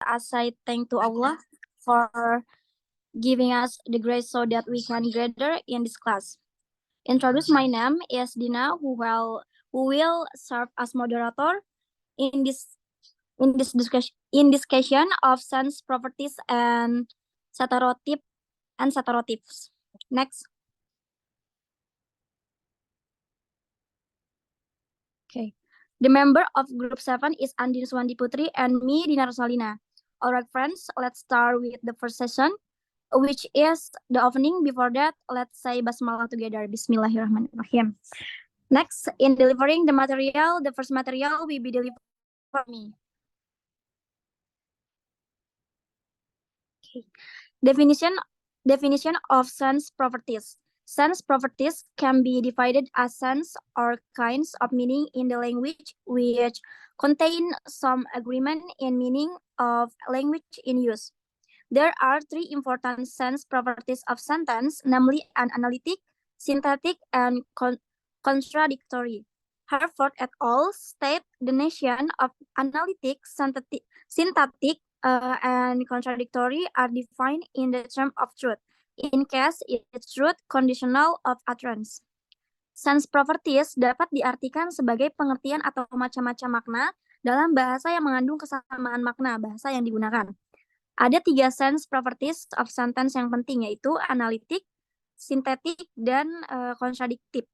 us say thank to Allah for giving us the grace so that we can gather in this class. Introduce, my name is Dina, who will serve as moderator in this discussion of sense properties and stereotypes. Next. Okay. The member of group 7 is Andin Suwandi Putri and me, Dina Rosalina. Alright, friends, let's start with the first session, which is the opening. Before that, let's say basmalah together. Bismillahirrahmanirrahim. Next, in delivering the material, the first material will be delivered for me. Okay. Definition of sense properties. Sense properties can be divided as sense or kinds of meaning in the language which contain some agreement in meaning of language in use. There are three important sense properties of sentence, namely an analytic, synthetic, and contradictory. Harford et al. State the notion of analytic, synthetic, and contradictory are defined in the term of truth. In case it's truth conditional of utterance. Sense properties dapat diartikan sebagai pengertian atau macam-macam makna dalam bahasa yang mengandung kesamaan makna bahasa yang digunakan. Ada 3 sense properties of sentence yang penting, yaitu analitik, sintetik, dan kontradiktif.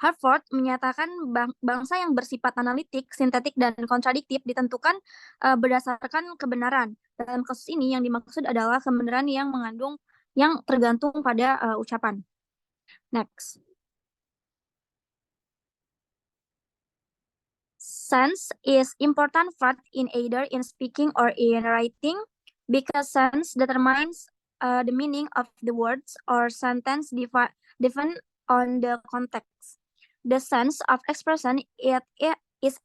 Harford menyatakan bangsa yang bersifat analitik, sintetik, dan kontradiktif ditentukan berdasarkan kebenaran. Dalam kasus ini yang dimaksud adalah kebenaran yang tergantung pada ucapan. Next. Sense is important fact in either in speaking or in writing because sense determines the meaning of the words or sentence depend on the context. The sense of expression it is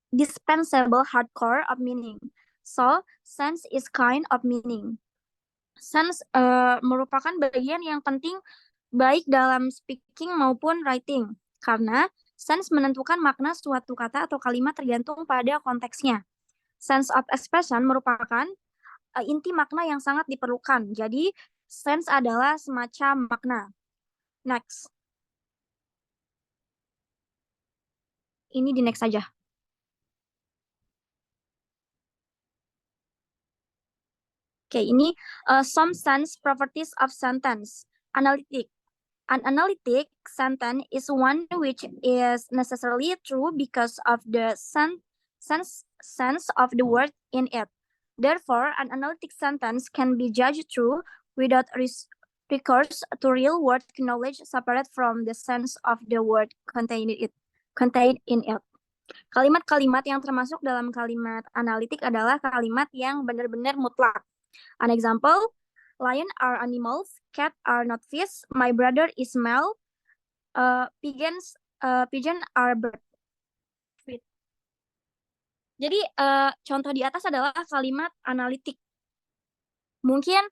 dispensable hardcore of meaning. So, sense is kind of meaning. Sense merupakan bagian yang penting baik dalam speaking maupun writing, karena sense menentukan makna suatu kata atau kalimat tergantung pada konteksnya. Sense of expression merupakan inti makna yang sangat diperlukan. Jadi, sense adalah semacam makna. Next. Ini di next saja. Oke, ini some sense properties of sentence. Analytic. An analytic sentence is one which is necessarily true because of the sense of the word in it. Therefore, an analytic sentence can be judged true without recourse to real word knowledge separate from the sense of the word contained in it. Kalimat-kalimat yang termasuk dalam kalimat analitik adalah kalimat yang benar-benar mutlak. An example, lion are animals, cat are not fish, my brother is male, pigeon are bird. Jadi contoh di atas adalah kalimat analitik. Mungkin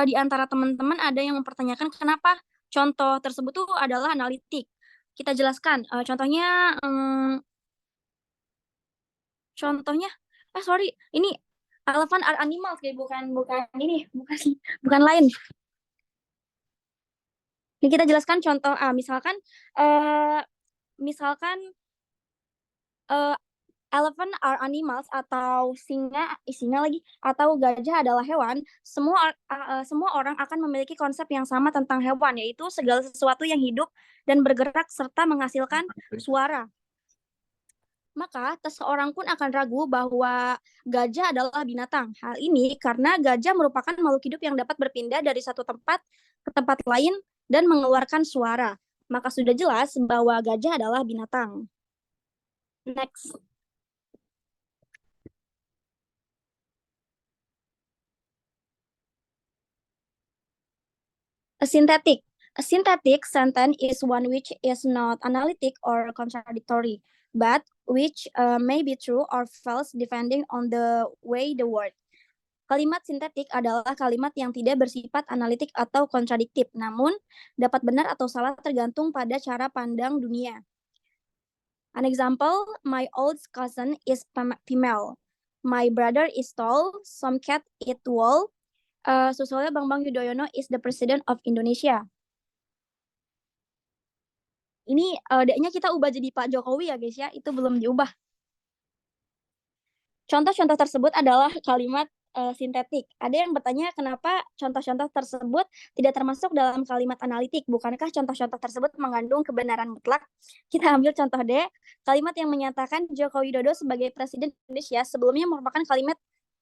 di antara teman-teman ada yang mempertanyakan kenapa contoh tersebut tuh adalah analitik. Kita jelaskan. Contohnya ini elephant are animals, bukan lain. Ini kita jelaskan contoh misalkan elephant are animals atau singa lagi atau gajah adalah hewan. Semua orang akan memiliki konsep yang sama tentang hewan, yaitu segala sesuatu yang hidup dan bergerak serta menghasilkan suara. Maka seseorang pun akan ragu bahwa gajah adalah binatang. Hal ini karena gajah merupakan makhluk hidup yang dapat berpindah dari satu tempat ke tempat lain dan mengeluarkan suara. Maka sudah jelas bahwa gajah adalah binatang. Next. A synthetic sentence is one which is not analytic or contradictory, but which may be true or false depending on the way the word. Kalimat sintetik adalah kalimat yang tidak bersifat analitik atau kontradiktif, namun dapat benar atau salah tergantung pada cara pandang dunia. An example, my old cousin is female. My brother is tall. Some cat eat wool. Susilo Bambang Yudhoyono is the president of Indonesia. Ini D-nya kita ubah jadi Pak Jokowi ya guys ya, itu belum diubah. Contoh-contoh tersebut adalah kalimat sintetik. Ada yang bertanya kenapa contoh-contoh tersebut tidak termasuk dalam kalimat analitik. Bukankah contoh-contoh tersebut mengandung kebenaran mutlak? Kita ambil contoh D. Kalimat yang menyatakan Joko Widodo sebagai Presiden Indonesia sebelumnya merupakan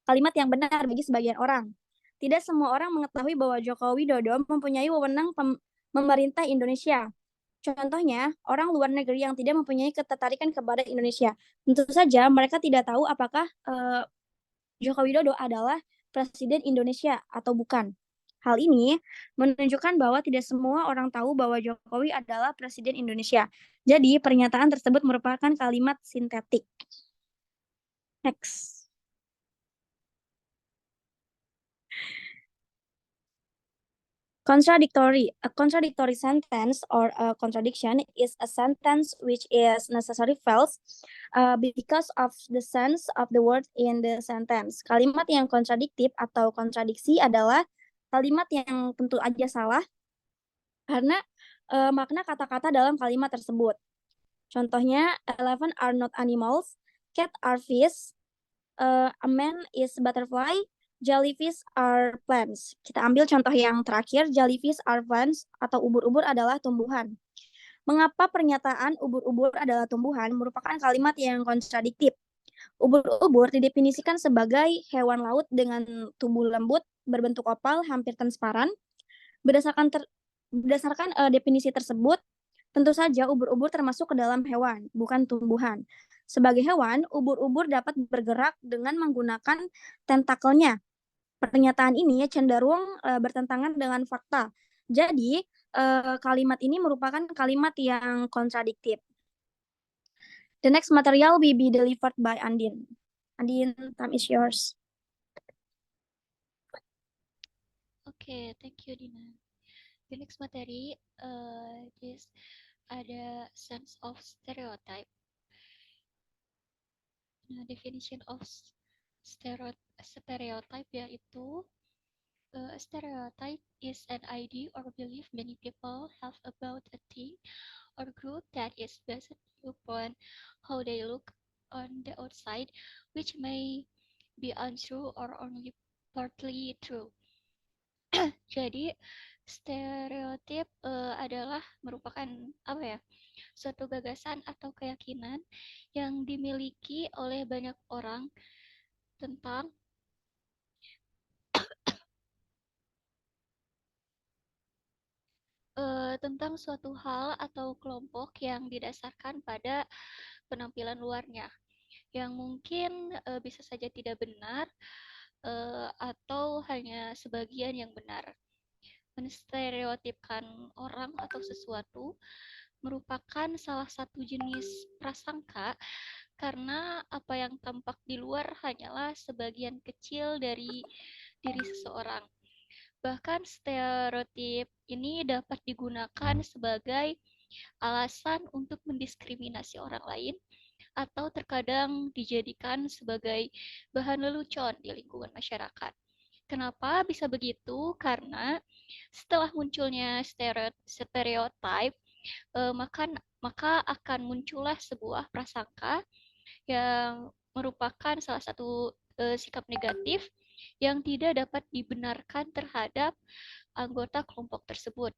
kalimat yang benar bagi sebagian orang. Tidak semua orang mengetahui bahwa Joko Widodo mempunyai wewenang memerintah Indonesia. Contohnya, orang luar negeri yang tidak mempunyai ketertarikan kepada Indonesia. Tentu saja mereka tidak tahu apakah Joko Widodo adalah Presiden Indonesia atau bukan. Hal ini menunjukkan bahwa tidak semua orang tahu bahwa Jokowi adalah Presiden Indonesia. Jadi, pernyataan tersebut merupakan kalimat sintetik. Next. Contradictory. A contradictory sentence or a contradiction is a sentence which is necessarily false because of the sense of the word in the sentence. Kalimat yang kontradiktif atau kontradiksi adalah kalimat yang tentu aja salah karena makna kata-kata dalam kalimat tersebut. Contohnya, elephant are not animals, cat are fish, a man is butterfly, jellyfish are plants. Kita ambil contoh yang terakhir, jellyfish are plants atau ubur-ubur adalah tumbuhan. Mengapa pernyataan ubur-ubur adalah tumbuhan merupakan kalimat yang kontradiktif? Ubur-ubur didefinisikan sebagai hewan laut dengan tubuh lembut, berbentuk opal, hampir transparan. Berdasarkan definisi tersebut, tentu saja ubur-ubur termasuk ke dalam hewan, bukan tumbuhan. Sebagai hewan, ubur-ubur dapat bergerak dengan menggunakan tentakelnya. Pernyataan ini cenderung bertentangan dengan fakta. Jadi, kalimat ini merupakan kalimat yang kontradiktif. The next material will be delivered by Andin. Andin, time is yours. Okay, thank you, Dina. The next materi is ada sense of stereotype. Nah, definition of stereotype yaitu a stereotype is an idea or belief many people have about a thing or group that is based upon how they look on the outside, which may be untrue or only partly true. Jadi stereotip adalah merupakan apa ya? Suatu gagasan atau keyakinan yang dimiliki oleh banyak orang tentang tentang suatu hal atau kelompok yang didasarkan pada penampilan luarnya, yang mungkin bisa saja tidak benar atau hanya sebagian yang benar. Menstereotipkan orang atau sesuatu merupakan salah satu jenis prasangka karena apa yang tampak di luar hanyalah sebagian kecil dari diri seseorang. Bahkan stereotip ini dapat digunakan sebagai alasan untuk mendiskriminasi orang lain atau terkadang dijadikan sebagai bahan lelucon di lingkungan masyarakat. Kenapa bisa begitu? Karena setelah munculnya stereotip, maka akan muncullah sebuah prasangka yang merupakan salah satu sikap negatif yang tidak dapat dibenarkan terhadap anggota kelompok tersebut.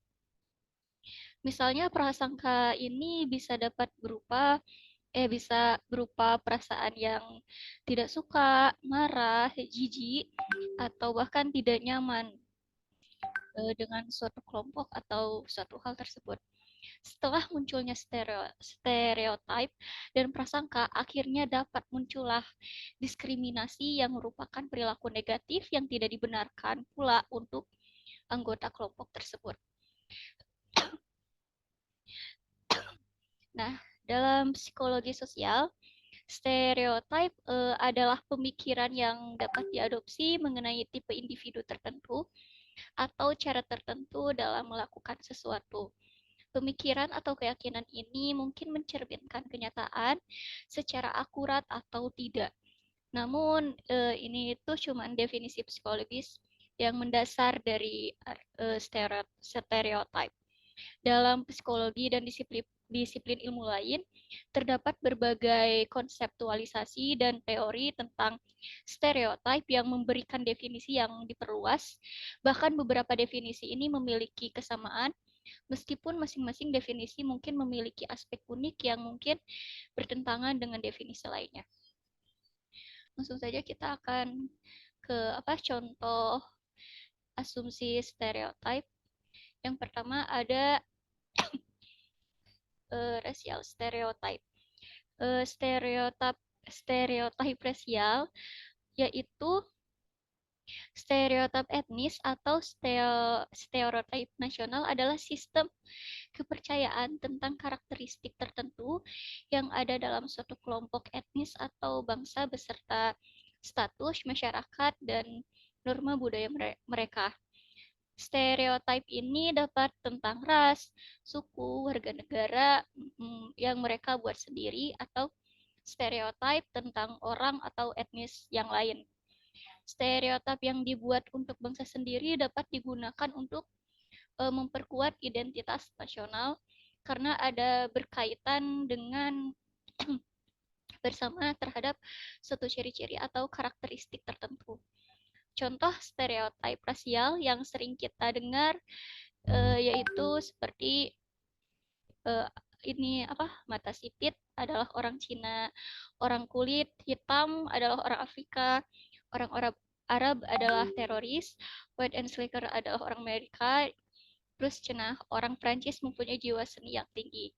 Misalnya prasangka ini bisa berupa perasaan yang tidak suka, marah, jijik, atau bahkan tidak nyaman dengan suatu kelompok atau suatu hal tersebut. Setelah munculnya stereotip dan prasangka, akhirnya dapat muncullah diskriminasi yang merupakan perilaku negatif yang tidak dibenarkan pula untuk anggota kelompok tersebut. Nah, dalam psikologi sosial, stereotip adalah pemikiran yang dapat diadopsi mengenai tipe individu tertentu atau cara tertentu dalam melakukan sesuatu. Pemikiran atau keyakinan ini mungkin mencerminkan kenyataan secara akurat atau tidak. Namun ini itu cuma definisi psikologis yang mendasar dari stereotip. Dalam psikologi dan disiplin ilmu lain, terdapat berbagai konseptualisasi dan teori tentang stereotip yang memberikan definisi yang diperluas. Bahkan beberapa definisi ini memiliki kesamaan, meskipun masing-masing definisi mungkin memiliki aspek unik yang mungkin bertentangan dengan definisi lainnya. Langsung saja kita akan ke contoh asumsi stereotip. Yang pertama ada racial stereotype. Stereotip rasial yaitu stereotip etnis atau stereotip nasional adalah sistem kepercayaan tentang karakteristik tertentu yang ada dalam suatu kelompok etnis atau bangsa beserta status masyarakat dan norma budaya mereka. Stereotip ini dapat tentang ras, suku, warga negara yang mereka buat sendiri, atau stereotip tentang orang atau etnis yang lain. Stereotip yang dibuat untuk bangsa sendiri dapat digunakan untuk memperkuat identitas nasional karena ada berkaitan dengan bersama terhadap suatu ciri-ciri atau karakteristik tertentu. Contoh stereotip rasial yang sering kita dengar yaitu seperti ini mata sipit adalah orang Cina, orang kulit hitam adalah orang Afrika, orang Arab adalah teroris, white and slacker adalah orang Amerika, terus cenah orang Prancis mempunyai jiwa seni yang tinggi.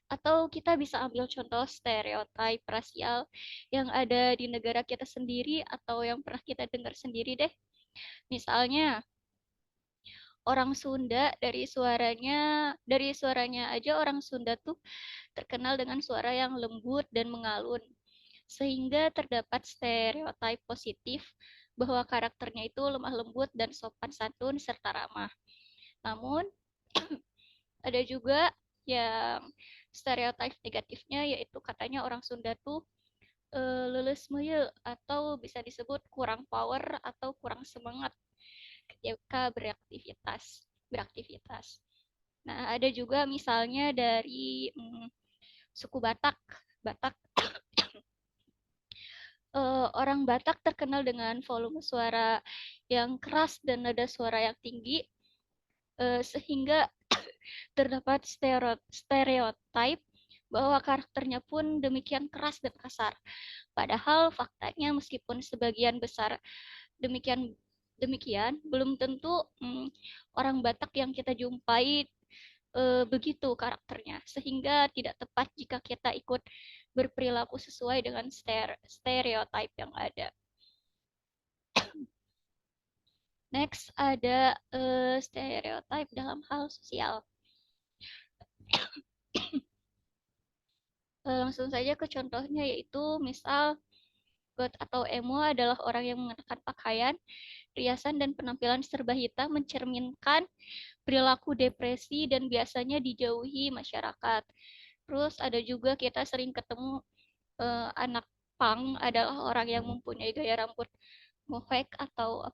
Atau kita bisa ambil contoh stereotip rasial yang ada di negara kita sendiri atau yang pernah kita dengar sendiri deh. Misalnya, orang Sunda dari suaranya aja orang Sunda tuh terkenal dengan suara yang lembut dan mengalun. Sehingga terdapat stereotip positif bahwa karakternya itu lemah lembut dan sopan santun serta ramah. Namun, ada juga yang stereotip negatifnya yaitu katanya orang Sunda tuh leles meye atau bisa disebut kurang power atau kurang semangat ketika beraktivitas. Nah, ada juga misalnya dari suku Batak. Batak orang Batak terkenal dengan volume suara yang keras dan nada suara yang tinggi sehingga terdapat stereotip bahwa karakternya pun demikian keras dan kasar. Padahal faktanya meskipun sebagian besar demikian demikian, belum tentu orang Batak yang kita jumpai begitu karakternya, sehingga tidak tepat jika kita ikut berperilaku sesuai dengan stereotip yang ada. Next ada stereotip dalam hal sosial. Langsung saja ke contohnya, yaitu misal God atau emo adalah orang yang mengenakan pakaian, riasan, dan penampilan serba hitam mencerminkan perilaku depresi dan biasanya dijauhi masyarakat. Terus ada juga kita sering ketemu anak punk adalah orang yang mempunyai gaya rambut mohawk atau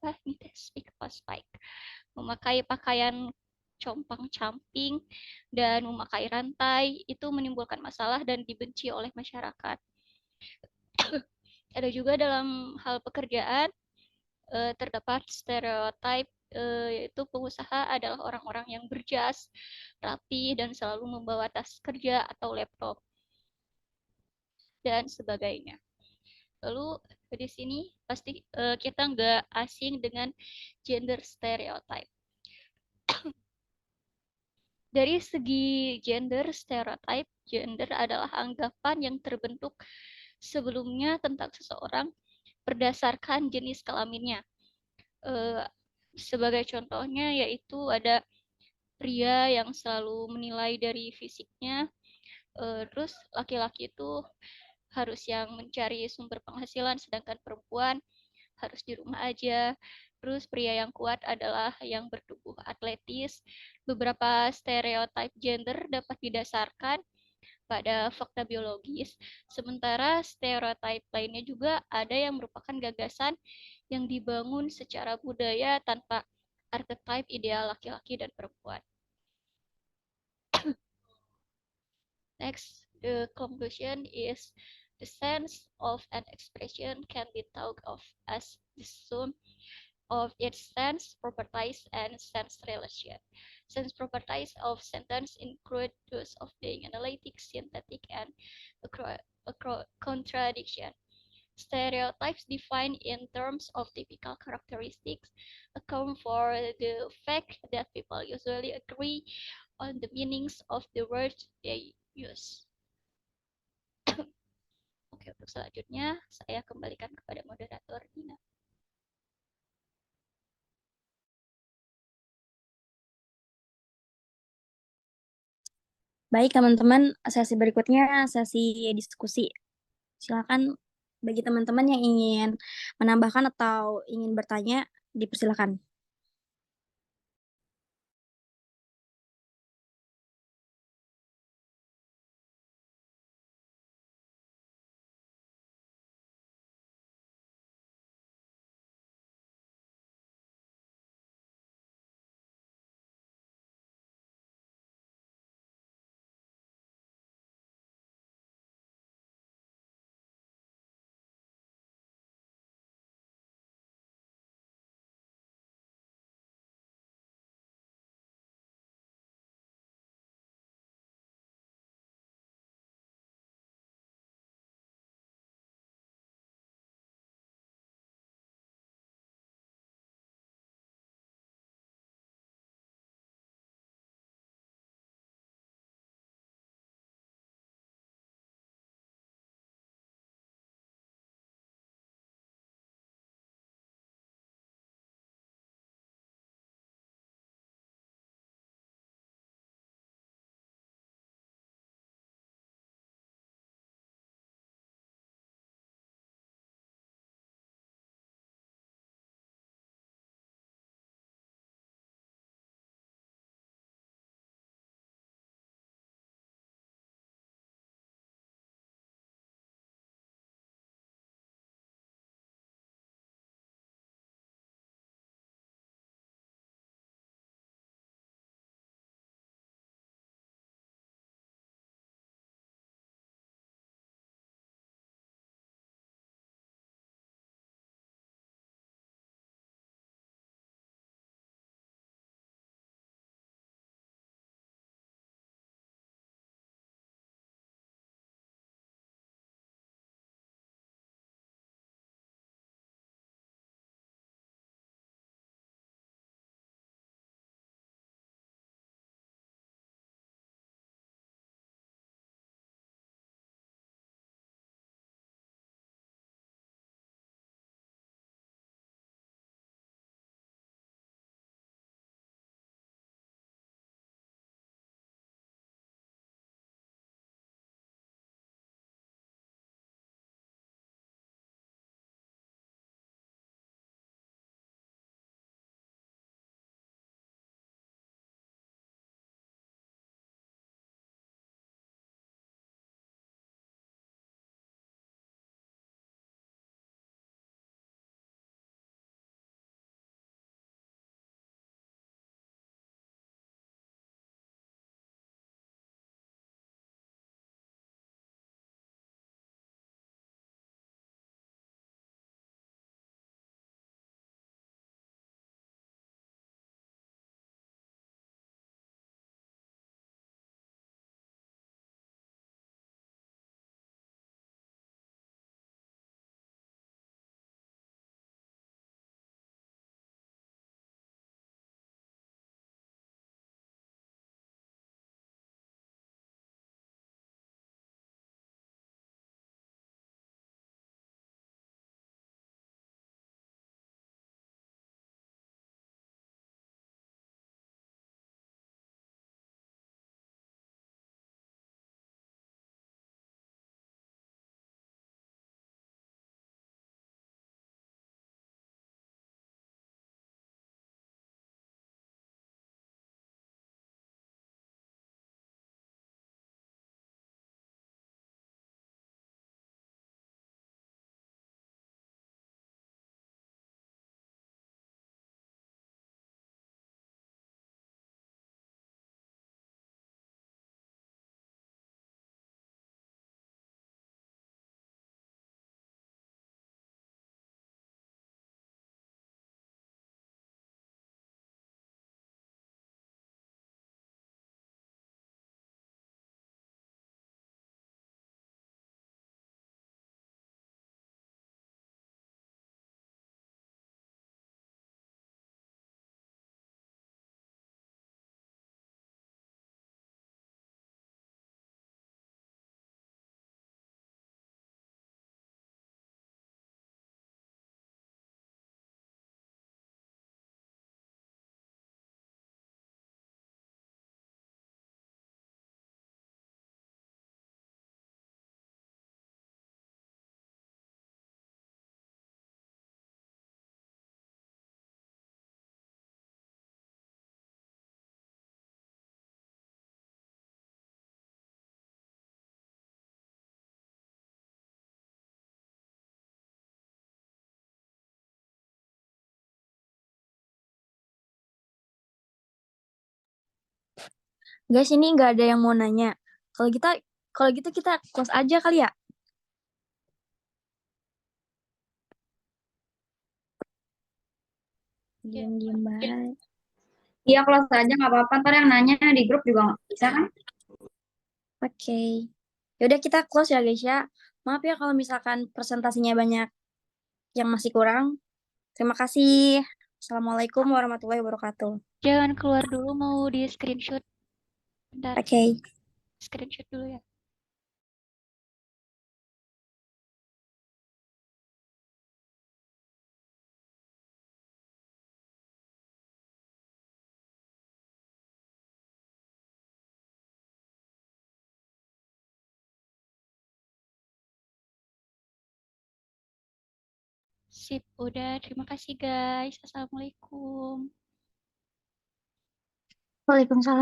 speak spike, memakai pakaian compang-camping dan memakai rantai itu menimbulkan masalah dan dibenci oleh masyarakat. Ada juga dalam hal pekerjaan terdapat stereotip yaitu pengusaha adalah orang-orang yang berjas, rapi, dan selalu membawa tas kerja atau laptop dan sebagainya. Lalu di sini pasti kita nggak asing dengan gender stereotype. Dari segi gender stereotype, gender adalah anggapan yang terbentuk sebelumnya tentang seseorang berdasarkan jenis kelaminnya. Sebagai contohnya yaitu ada pria yang selalu menilai dari fisiknya, terus laki-laki itu harus yang mencari sumber penghasilan, sedangkan perempuan harus di rumah aja. Terus pria yang kuat adalah yang bertubuh atletis. Beberapa stereotip gender dapat didasarkan pada fakta biologis, sementara stereotip lainnya juga ada yang merupakan gagasan yang dibangun secara budaya tanpa archetype ideal laki-laki dan perempuan. Next, the conclusion is the sense of an expression can be thought of as the sum of its sense properties and sense relation. Sense properties of sentence include those of being analytic, synthetic, and contradiction. Stereotypes defined in terms of typical characteristics account for the fact that people usually agree on the meanings of the words they use. Oke, untuk selanjutnya saya kembalikan kepada moderator Dina. Baik, teman-teman, sesi berikutnya sesi diskusi. Silakan bagi teman-teman yang ingin menambahkan atau ingin bertanya, dipersilakan. Guys, ini nggak ada yang mau nanya. Kalau kita, kalau gitu kita close aja kali ya. Ya, Diam-diam banget. Iya, close aja nggak apa-apa. Ntar yang nanya di grup juga nggak bisa kan? Oke. Yaudah kita close ya guys ya. Maaf ya kalau misalkan presentasinya banyak yang masih kurang. Terima kasih. Assalamualaikum warahmatullahi wabarakatuh. jangan keluar dulu, mau di screenshot. Bentar, Oke. screenshot dulu ya. Sip, udah. Terima kasih guys. Assalamualaikum. Waalaikumsalam.